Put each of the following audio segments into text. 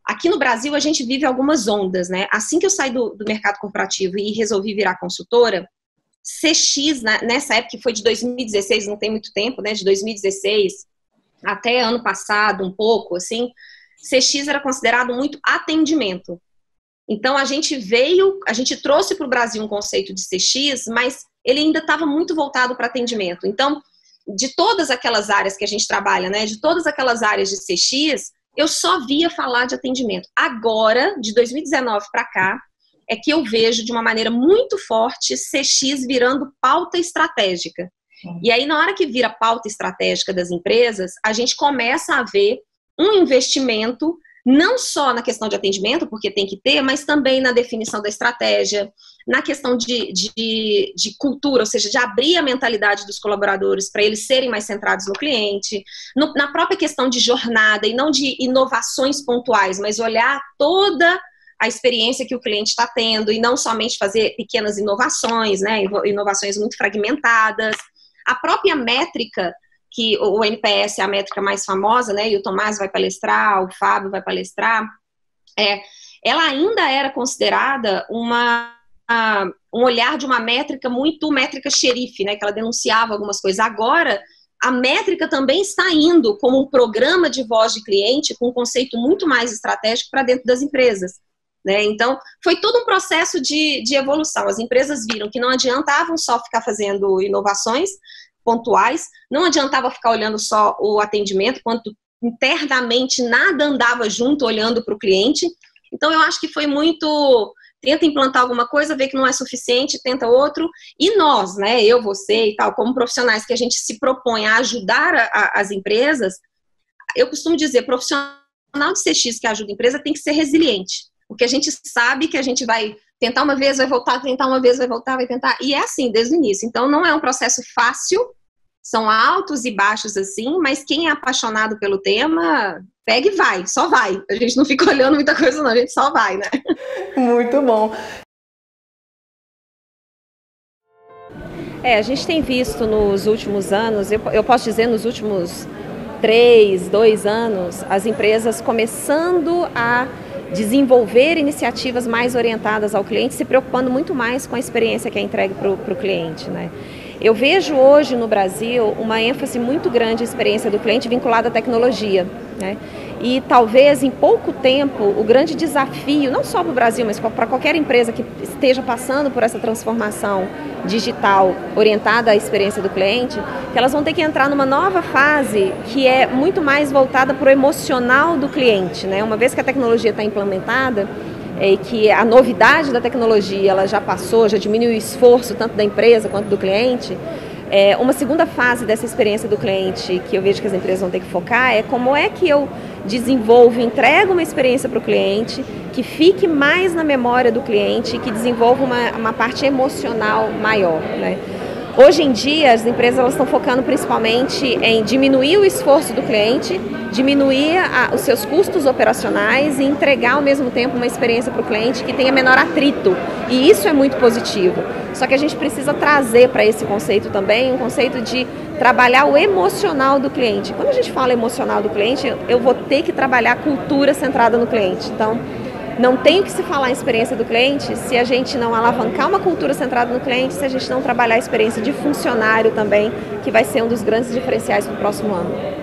Aqui no Brasil, a gente vive algumas ondas, né? Assim que eu saí do mercado corporativo e resolvi virar consultora, CX, nessa época, que foi de 2016, não tem muito tempo, né? De 2016 até ano passado, um pouco, assim, CX era considerado muito atendimento. Então, a gente trouxe para o Brasil um conceito de CX, mas ele ainda estava muito voltado para atendimento. Então, de todas aquelas áreas que a gente trabalha, né? De todas aquelas áreas de CX, eu só via falar de atendimento. Agora, de 2019 para cá, é que eu vejo de uma maneira muito forte CX virando pauta estratégica. E aí, na hora que vira pauta estratégica das empresas, a gente começa a ver um investimento, não só na questão de atendimento, porque tem que ter, mas também na definição da estratégia, na questão de cultura, ou seja, de abrir a mentalidade dos colaboradores para eles serem mais centrados no cliente, na própria questão de jornada, e não de inovações pontuais, mas olhar toda a experiência que o cliente está tendo, e não somente fazer pequenas inovações, né, inovações muito fragmentadas. A própria métrica, que o NPS é a métrica mais famosa, né, e o Tomás vai palestrar, o Fábio vai palestrar, ela ainda era considerada um olhar de uma métrica muito métrica xerife, né, que ela denunciava algumas coisas. Agora, a métrica também está indo como um programa de voz de cliente com um conceito muito mais estratégico para dentro das empresas, né? Então, foi todo um processo de evolução. As empresas viram que não adiantavam só ficar fazendo inovações pontuais, não adiantava ficar olhando só o atendimento, quanto internamente nada andava junto olhando para o cliente. Então, eu acho que foi muito, tenta implantar alguma coisa, vê que não é suficiente, tenta outro, e nós, né, eu, você e tal, como profissionais que a gente se propõe a ajudar as empresas, eu costumo dizer, profissional de CX que ajuda a empresa tem que ser resiliente, porque a gente sabe que a gente vai tentar uma vez, vai voltar, tentar uma vez, vai voltar, vai tentar, e é assim desde o início. Então, não é um processo fácil, são altos e baixos assim, mas quem é apaixonado pelo tema, pega e vai, só vai. A gente não fica olhando muita coisa não, a gente só vai, né? Muito bom. A gente tem visto nos últimos anos, eu posso dizer nos últimos 2 anos, as empresas começando a desenvolver iniciativas mais orientadas ao cliente, se preocupando muito mais com a experiência que é entregue para o cliente, né? Eu vejo hoje no Brasil uma ênfase muito grande à experiência do cliente vinculada à tecnologia, né? E talvez em pouco tempo o grande desafio, não só para o Brasil, mas para qualquer empresa que esteja passando por essa transformação digital orientada à experiência do cliente, que elas vão ter que entrar numa nova fase que é muito mais voltada para o emocional do cliente, né? Uma vez que a tecnologia está implementada, e que a novidade da tecnologia ela já passou, já diminuiu o esforço tanto da empresa quanto do cliente, uma segunda fase dessa experiência do cliente que eu vejo que as empresas vão ter que focar é como é que eu desenvolvo, entrego uma experiência para o cliente que fique mais na memória do cliente e que desenvolva uma parte emocional maior, né? Hoje em dia, as empresas elas estão focando principalmente em diminuir o esforço do cliente, diminuir os seus custos operacionais e entregar ao mesmo tempo uma experiência para o cliente que tenha menor atrito. E isso é muito positivo. Só que a gente precisa trazer para esse conceito também um conceito de trabalhar o emocional do cliente. Quando a gente fala emocional do cliente, eu vou ter que trabalhar a cultura centrada no cliente. Então, não tem o que se falar em experiência do cliente se a gente não alavancar uma cultura centrada no cliente, se a gente não trabalhar a experiência de funcionário também, que vai ser um dos grandes diferenciais para o próximo ano.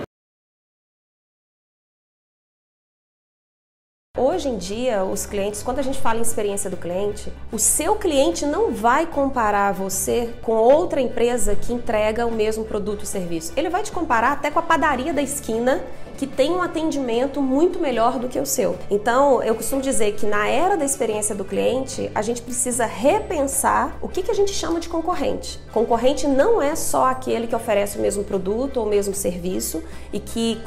Hoje em dia, os clientes, quando a gente fala em experiência do cliente, o seu cliente não vai comparar você com outra empresa que entrega o mesmo produto ou serviço. Ele vai te comparar até com a padaria da esquina, que tem um atendimento muito melhor do que o seu. Então, eu costumo dizer que na era da experiência do cliente, a gente precisa repensar o que a gente chama de concorrente. Concorrente não é só aquele que oferece o mesmo produto ou o mesmo serviço e que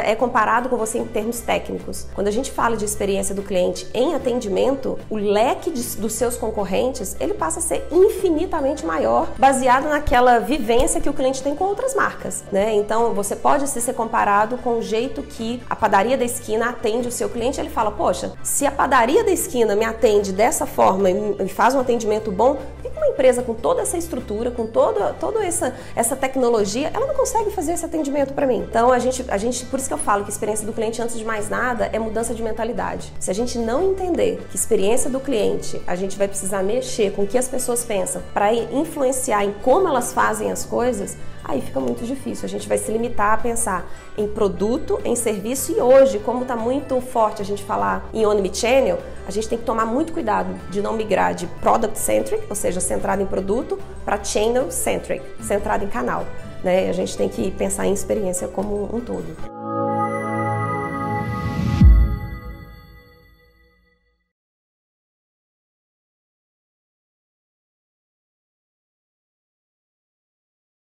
é comparado com você em termos técnicos. Quando a gente fala de experiência do cliente em atendimento, o leque dos seus concorrentes, ele passa a ser infinitamente maior, baseado naquela vivência que o cliente tem com outras marcas, né? Então, você pode ser comparado com com o jeito que a padaria da esquina atende o seu cliente, ele fala, poxa, se a padaria da esquina me atende dessa forma e faz um atendimento bom, por que uma empresa com toda essa estrutura, com toda essa tecnologia, ela não consegue fazer esse atendimento para mim? Então, a gente, por isso que eu falo que a experiência do cliente, antes de mais nada, é mudança de mentalidade. Se a gente não entender que experiência do cliente, a gente vai precisar mexer com o que as pessoas pensam para influenciar em como elas fazem as coisas, aí fica muito difícil. A gente vai se limitar a pensar em produto, em serviço, e hoje, como está muito forte a gente falar em omnichannel, a gente tem que tomar muito cuidado de não migrar de product-centric, ou seja, centrado em produto, para channel-centric, centrado em canal, né? A gente tem que pensar em experiência como um todo.